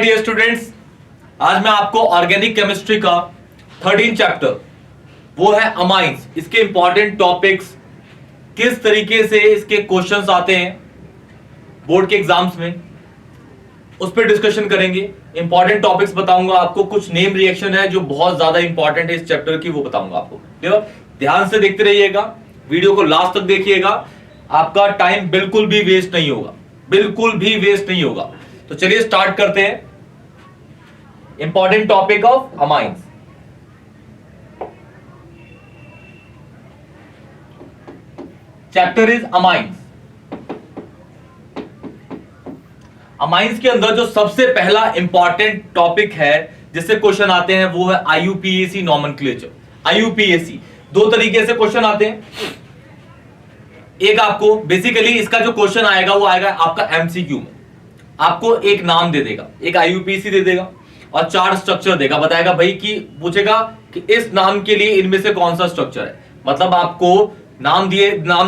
Dear students, आज मैं आपको ऑर्गेनिक केमिस्ट्री का 13 चैप्टर वो है अमाइंस, इसके इंपॉर्टेंट टॉपिक्स, किस तरीके से इसके क्वेश्चंस आते हैं बोर्ड के एग्जाम्स में, उस पर डिस्कशन करेंगे। इंपॉर्टेंट टॉपिक्स बताऊंगा आपको, कुछ नेम रिएक्शन है जो बहुत ज्यादा इंपॉर्टेंट है इस चैप्टर की, वो बताऊंगा आपको। देखो ध्यान से देखते रहिएगा, वीडियो को लास्ट तक देखिएगा, आपका टाइम बिल्कुल भी वेस्ट नहीं होगा, बिल्कुल भी वेस्ट नहीं होगा। तो चलिए स्टार्ट करते हैं। Important topic of amines. Chapter is amines. Amines के अंदर जो सबसे पहला इंपॉर्टेंट टॉपिक है जिससे क्वेश्चन आते हैं वो है आईयूपीएसी नॉमेनक्लेचर। आईयूपीएसी दो तरीके से क्वेश्चन आते हैं। एक आपको बेसिकली इसका जो क्वेश्चन आएगा वो आएगा आपका एमसीक्यू में, आपको एक नाम दे देगा, एक आईयूपीएसी दे देगा और 4 स्ट्रक्चर देगा, बताएगा भाई कि पूछेगा कि इस नाम के लिए इनमें से कौन सा स्ट्रक्चर है। मतलब आपको नाम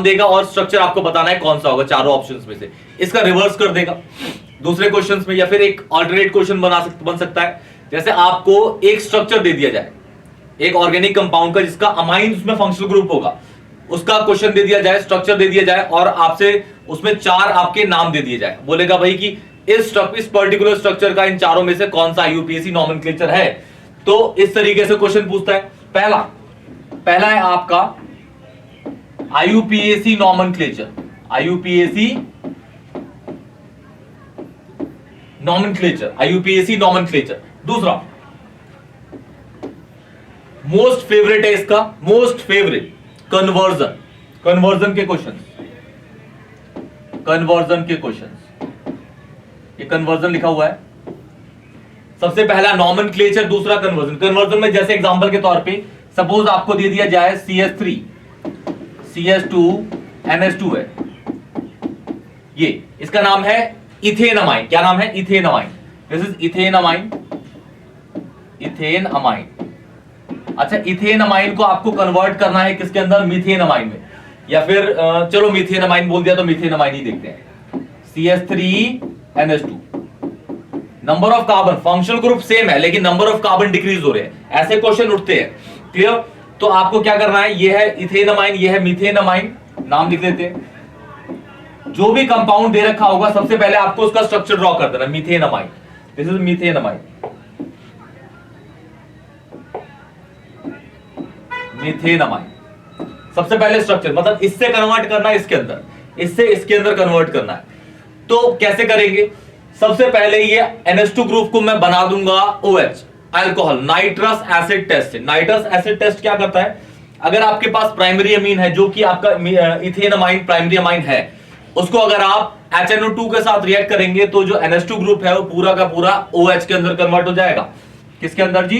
देगा और स्ट्रक्चर आपको बताना है कौन सा होगा चारों ऑप्शंस में से। इसका रिवर्स कर देगा दूसरे क्वेश्चंस में, या फिर एक अल्टरनेट क्वेश्चन बन सकता है। जैसे आपको एक स्ट्रक्चर दे दिया जाए एक ऑर्गेनिक कंपाउंड का जिसका अमाइंस में फंक्शनल ग्रुप होगा, उसका क्वेश्चन दे दिया जाए, स्ट्रक्चर दे दिया जाए और आपसे उसमें 4 आपके नाम दे दिए जाए। बोलेगा भाई कि इस पर्टिकुलर स्ट्रक्चर का इन चारों में से कौन सा आईयूपीएसी नॉमेनक्लेचर है। तो इस तरीके से क्वेश्चन पूछता है। पहला है आपका आईयूपीएसी नॉमेनक्लेचर, आईयूपीएसी नॉमेनक्लेचर। दूसरा मोस्ट फेवरेट है इसका, मोस्ट फेवरेट कन्वर्जन के क्वेश्चन, ये कन्वर्जन लिखा हुआ है। सबसे पहला नॉमेनक्लेचर, दूसरा कन्वर्जन में जैसे एग्जांपल के तौर पे सपोज आपको दे दिया जाए CH3 CH2NH2 है, ये इसका नाम है इथेनअमाइन। क्या नाम है? इथेनअमाइन। This is ethanamine. अच्छा, इथेनअमाइन को आपको कन्वर्ट करना है किसके अंदर? मीथेनअमाइन में, या फिर चलो मीथेनअमाइन बोल दिया तो मीथेनअमाइन ही देखते हैं। CH3NH2, number of carbon, functional group same है लेकिन नंबर ऑफ कार्बन डिक्रीज हो रहे हैं, ऐसे क्वेश्चन उठते हैं। क्लियर? तो आपको क्या करना है, ये है इथेनअमाइन, ये है मीथेनअमाइन, नाम लिख लेते हैं। जो भी कंपाउंड दे रखा होगा सबसे पहले आपको उसका स्ट्रक्चर ड्रॉ कर देना। मीथेनअमाइन, दिस इज मीथेनअमाइन। सबसे पहले स्ट्रक्चर, मतलब इससे कन्वर्ट करना है इसके अंदर, इससे इसके अंदर कन्वर्ट करना है। तो कैसे करेंगे? सबसे पहले ये NH2 ग्रुप को मैं बना दूंगा OH, alcohol, nitrous acid test. Nitrous acid test क्या करता है? अगर आपके पास प्राइमरी अमीन है जो कि आपका इथेनअमाइन प्राइमरी अमीन है, उसको अगर आप HNO2 के साथ रिएक्ट करेंगे तो जो NH2 ग्रुप है वो पूरा का पूरा OH के अंदर कन्वर्ट हो जाएगा। किसके अंदर जी?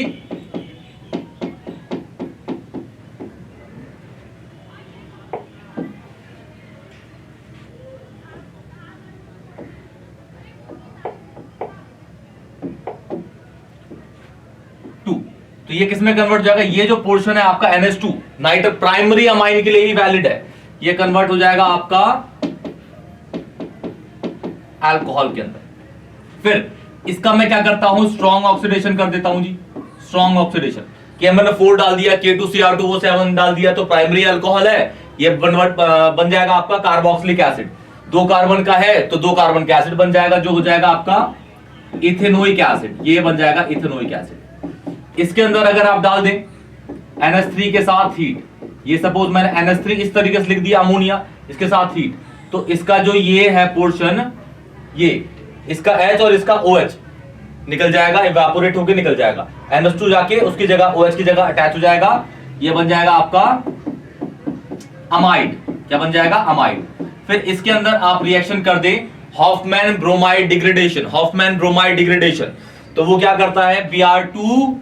तो ये किसमें कन्वर्ट हो जाएगा? ये जो पोर्शन है आपका NH2 नाइट्र प्राइमरी अमाइन के लिए ही वैलिड है, ये कन्वर्ट हो जाएगा आपका अल्कोहल के अंदर। फिर इसका मैं क्या करता हूं? स्ट्रॉन्ग ऑक्सीडेशन कर देता हूं जी। स्ट्रॉन्ग ऑक्सीडेशन, KMnO4 डाल दिया, K2Cr2O7 डाल दिया, तो प्राइमरी अल्कोहल है, ये बन जाएगा आपका कार्बोक्सिलिक एसिड। 2 कार्बन का है तो 2 कार्बन का एसिड बन जाएगा, जो हो जाएगा आपका इथेनोइक एसिड, ये बन जाएगा इथेनोइक एसिड। इसके अंदर अगर आप डाल दें NH3 के साथ हीट, ये सपोज मैंने NH3 इस तरीके से लिख दिया, अमोनिया, इसके साथ हीट, तो इसका जो ये है पोर्शन, ये इसका H और इसका OH निकल जाएगा, इवेपोरेट होकर निकल जाएगा। NH2 जाके उसकी जगह OH की जगह अटैच हो जाएगा, ये बन जाएगा आपका अमाइड। क्या बन जाएगा? अमाइड। फिर इसके अंदर आप रिएक्शन कर दें हॉफमैन ब्रोमाइड डिग्रेडेशन, तो वो क्या करता है? Br2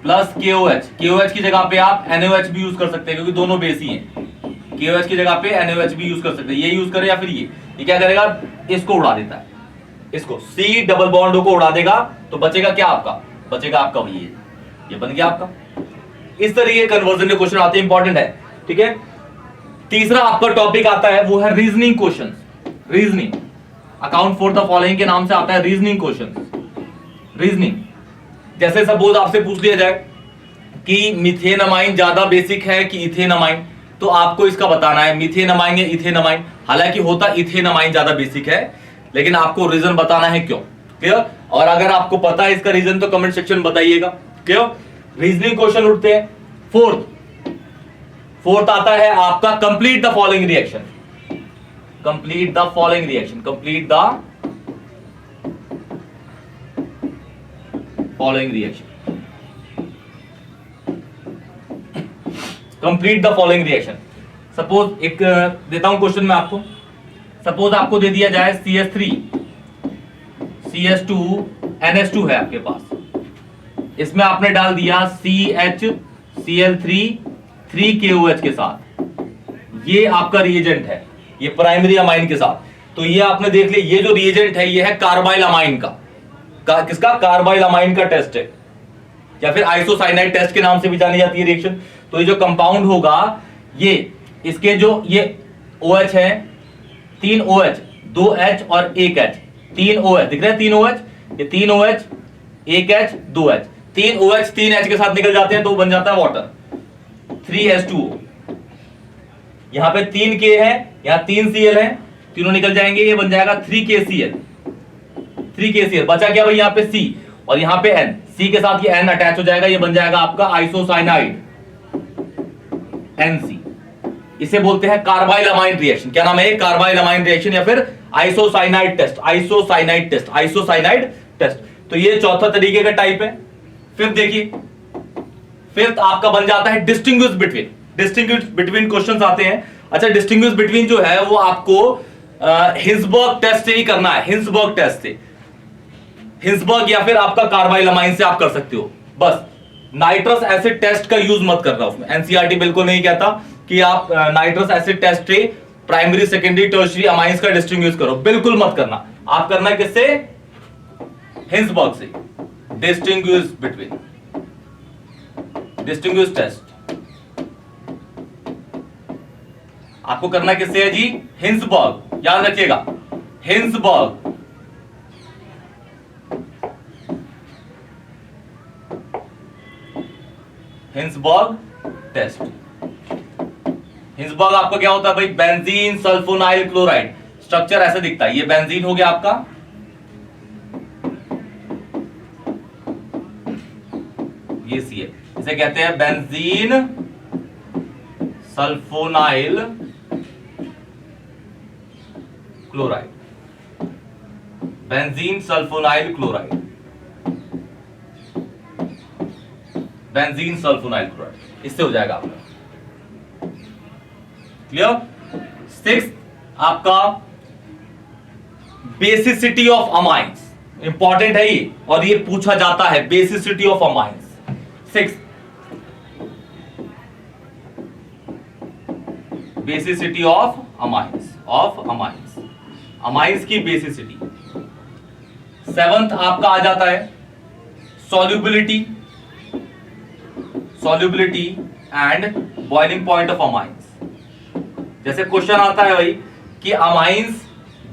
प्लस KOH की जगह पे आप NaOH भी यूज कर सकते हैं क्योंकि दोनों बेस ही हैं। KOH की जगह पे NaOH भी यूज कर सकते हैं, ये यूज करें या फिर ये क्या करेगा? इसको उड़ा देता है, इसको C डबल बॉन्ड को उड़ा देगा, तो बचेगा क्या आपका? बचेगा आपका ये बन गया आपका। इस तरीके कन्वर्जन के क्वेश्चन आते हैं, इंपॉर्टेंट है। ठीक है, तीसरा आपका टॉपिक आता है वो है reasoning question. Reasoning account for the following के नाम से आता है रीजनिंग क्वेश्चन। रीजनिंग, जैसे सपोज आपसे पूछ लिया जाए कि मिथेनमाइन ज्यादा बेसिक है कि इथेनमाइन, तो आपको इसका बताना है मिथेनमाइन या इथेनमाइन। हालांकि होता इथेनमाइन ज्यादा बेसिक है, लेकिन आपको रीजन बताना है क्यों। क्लियर? और अगर आपको पता है इसका रीजन तो कमेंट सेक्शन में बताइएगा। क्लियर? रीजनिंग क्वेश्चन उठते हैं। फोर्थ आता है आपका complete the following reaction. Complete the following reaction, complete the following reaction, complete the following reaction. Suppose एक देता हूं क्वेश्चन में आपको। सपोज आपको दे दिया जाए CH3 CH2 NH2 है आपके पास, इसमें आपने डाल दिया CHCl3 3KOH के साथ। ये आपका रिएजेंट है, ये प्राइमरी अमाइन के साथ। तो ये आपने देख लिया, ये जो रिएजेंट है ये है कार्बाइल अमाइन का किसका? कार्बाइल अमाइन का टेस्ट है, या फिर आइसोसाइनाइड टेस्ट के नाम से भी जानी जाती है रिएक्शन। तो ये जो कंपाउंड होगा, ये इसके जो ये OH है, 3 OH 2 H और 1 H, 3 OH दिख रहे हैं, 3 OH, ये 3 OH 1 H 2 H, 3 OH 3 H के साथ निकल जाते हैं तो बन जाता है वाटर 3H2O। यहां पे 3 K है, यहां 3 Cl है, तीनों निकल जाएंगे, ये बन जाएगा 3KCl। 3KCl बचा क्या भाई? यहां पे C और यहां पे N, C के साथ ये N अटैच हो जाएगा, ये बन जाएगा आपका आइसोसाइनाइड NC। इसे बोलते हैं कार्बाइल अमाइन रिएक्शन। क्या नाम है? कार्बाइल अमाइन रिएक्शन या फिर isocyanide test, isocyanide test, isocyanide test. तो ये चौथा तरीके का टाइप है। फिफ्थ देखिए, फिफ्थ आपका बन जाता है distinguish between. Distinguish between questions आते हैं। अच्छा, डिस्टिंग्विश बिटवीन जो है वो आपको हिंसबर्ग टेस्ट से ही करना है, हिंसबर्ग टेस्ट से, हिंसबर्ग या फिर आपका कार्बाइल अमाइन से आप कर सकते हो। बस नाइट्रस एसिड टेस्ट का यूज मत करना उसमें। एनसीईआरटी बिल्कुल नहीं कहता कि आप नाइट्रस एसिड टेस्ट से प्राइमरी सेकेंडरी टर्शियरी अमाइंस का डिस्टिंग्विश करो, बिल्कुल मत करना। आप करना है किससे? हिंसबर्ग से, डिस्टिंग्विश बिटवीन, डिस्टिंग्विश टेस्ट आपको करना किससे है जी? हिंसबर्ग, याद रखिएगा, हिंसबर्ग। Hinsberg test. हिंसबर्ग आपका क्या होता है भाई? Benzene sulfonyl chloride. स्ट्रक्चर ऐसे दिखता है, ये बेंजीन हो गया आपका, ये Cl, इसे कहते हैं benzene sulfonyl chloride, benzene sulfonyl chloride, benzene sulfonyl chloride, इससे हो जाएगा आपका। क्लियर? सिक्स आपका बेसिसिटी ऑफ अमाइंस, इंपॉर्टेंट है ये और ये पूछा जाता है, basicity of amines. Six, basicity of amines, amines की बेसिसिटी। सेवंथ आपका आ जाता है solubility, solubility and boiling point of amines. जैसे क्वेश्चन आता है भाई कि अमाइंस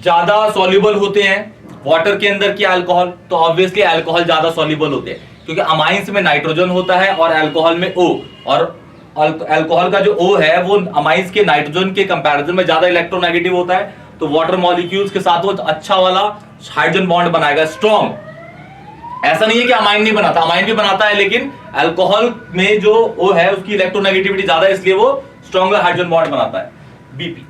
ज्यादा सॉल्युबल होते हैं वाटर के अंदर की अल्कोहल, तो ऑब्वियसली अल्कोहल ज्यादा सॉल्युबल होते हैं, क्योंकि अमाइंस में नाइट्रोजन होता है और अल्कोहल में O, और अल्कोहल का जो O है वो अमाइंस के नाइट्रोजन के कंपैरिजन में ज्यादा इलेक्ट्रोनेगेटिव होता है, तो वाटर मॉलिक्यूल्स के साथ वो अच्छा वाला हाइड्रोजन बॉन्ड बनाएगा, स्ट्रॉन्ग। ऐसा नहीं है कि अमाइन नहीं बनाता, अमाइन भी बनाता है, लेकिन अल्कोहल में जो O है उसकी इलेक्ट्रोनेगेटिविटी ज्यादा है, इसलिए वो स्ट्रॉन्गर हाइड्रोजन बॉन्ड बनाता है, BP।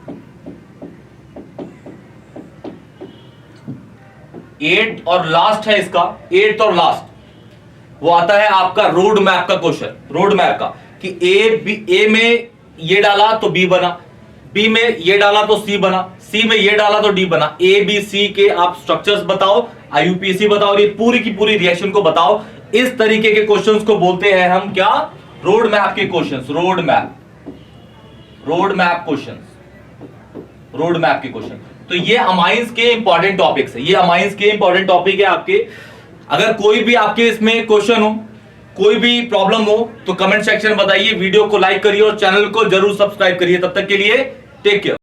8 और लास्ट है इसका, 8 और लास्ट वो आता है आपका रोड मैप का क्वेश्चन, रोड मैप का, कि ए में ये डाला तो बी बना, बी में ये डाला तो सी बना, सी में ये डाला तो डी बना। ए बी सी के आप स्ट्रक्चर्स बताओ, आईयूपीएसी बताओ, ये पूरी की पूरी रिएक्शन को बताओ। इस तरीके के क्वेश्चंस को बोलते हैं हम क्या? रोड मैप के questions, road map, road map questions, road map के क्वेश्चन। तो ये अमाइंस के इंपॉर्टेंट टॉपिक्स है, ये अमाइंस के इंपॉर्टेंट टॉपिक है आपके। अगर कोई भी आपके इसमें क्वेश्चन हो, कोई भी प्रॉब्लम हो तो कमेंट सेक्शन में बताइए, वीडियो को लाइक करिए और चैनल को जरूर सब्सक्राइब करिए। तब तक के लिए टेक केयर।